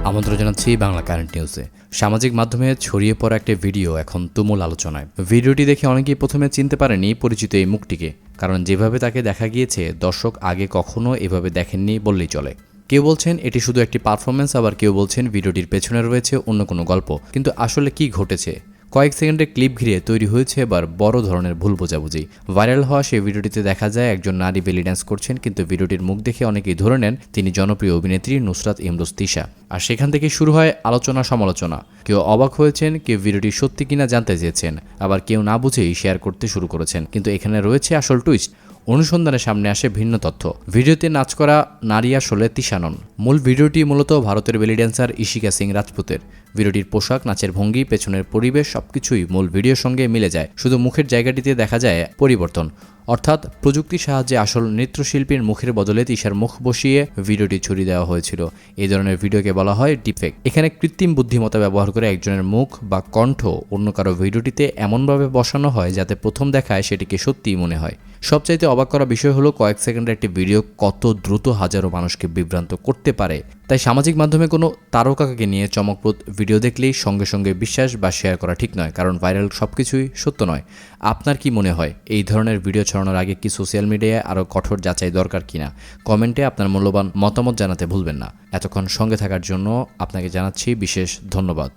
আমন্ত্রণ জানাচ্ছি বাংলা কারেন্ট নিউজে। সামাজিক মাধ্যমে ছড়িয়ে পড়া একটা ভিডিও এখন তুমুল আলোচনায়। ভিডিওটি দেখে অনেকেই প্রথমে চিনতে পারেনি পরিচিত এই মুখটিকে, কারণ যেভাবে তাকে দেখা গিয়েছে দর্শক আগে কখনো এভাবে দেখেননি বললেই চলে। কেউ বলছেন এটি শুধু একটি পারফরমেন্স, আবার কেউ বলছেন ভিডিওটির পেছনে রয়েছে অন্য কোনো গল্প। কিন্তু আসলে কি ঘটেছে? কয়েক সেকেন্ডের ক্লিপ ঘিরে তৈরি হয়েছে এবার বড় ধরনের ভুল বোঝাবুঝি। ভাইরাল হওয়া সেই ভিডিওটিতে দেখা যায় একজন নারী বেলি ড্যান্স করছেন, কিন্তু ভিডিওটির মুখ দেখে অনেকেই ধরে নেন তিনি জনপ্রিয় অভিনেত্রী নুসরাত ইমরোজ তিশা। আর সেখান থেকে শুরু হয় আলোচনা সমালোচনা। কেউ অবাক হয়েছেন, কেউ ভিডিওটি সত্যি কিনা জানতে চেয়েছেন, আবার কেউ না বুঝেই শেয়ার করতে শুরু করেছেন। কিন্তু এখানে রয়েছে আসল টুইস্ট। অনুসন্ধানের সামনে আসে ভিন্ন তথ্য। ভিডিওতে নাচ করা নারী আসলে তিশা নন। মূল ভিডিওটি মূলত ভারতের বেলি ড্যান্সার ইশিকা সিং রাজপুতের। ভিডিওটির পোশাক, নাচের ভঙ্গি, পেছনের পরিবেশ সবকিছুই মূল ভিডিওর সঙ্গে মিলে যায়। শুধু মুখের জায়গাটিতে দেখা যায় পরিবর্তন, অর্থাৎ প্রযুক্তির সাহায্যে আসল নৃত্যশিল্পীর মুখের বদলে তিশার মুখ বসিয়ে ভিডিওটি ছড়িয়ে দেওয়া হয়েছিল। এই ধরনের ভিডিওকে বলা হয় ডিপফেক। এখানে কৃত্রিম বুদ্ধিমত্তা ব্যবহার করে একজনের মুখ বা কণ্ঠ অন্য কারো ভিডিওটিতে এমনভাবে বসানো হয় যাতে প্রথম দেখায় সেটিকে সত্যিই মনে হয়। সবচাইতে অবাক করা বিষয় হলো কয়েক সেকেন্ডের একটি ভিডিও কত দ্রুত হাজারো মানুষকে বিভ্রান্ত করতে পারে। তাই সামাজিক মাধ্যমে কোনো তারকাকে নিয়ে চমকপ্রদ ভিডিও দেখলেই সঙ্গে সঙ্গে বিশ্বাস বা শেয়ার করা ঠিক নয়, কারণ ভাইরাল সবকিছুই সত্য নয়। আপনার কি মনে হয়, এই ধরনের ভিডিও ছড়ানোর আগে কি সোশ্যাল মিডিয়ায় আরও কঠোর যাচাই দরকার কিনা? কমেন্টে আপনার মূল্যবান মতামত জানাতে ভুলবেন না। এতক্ষণ সঙ্গে থাকার জন্য আপনাকে জানাচ্ছি বিশেষ ধন্যবাদ।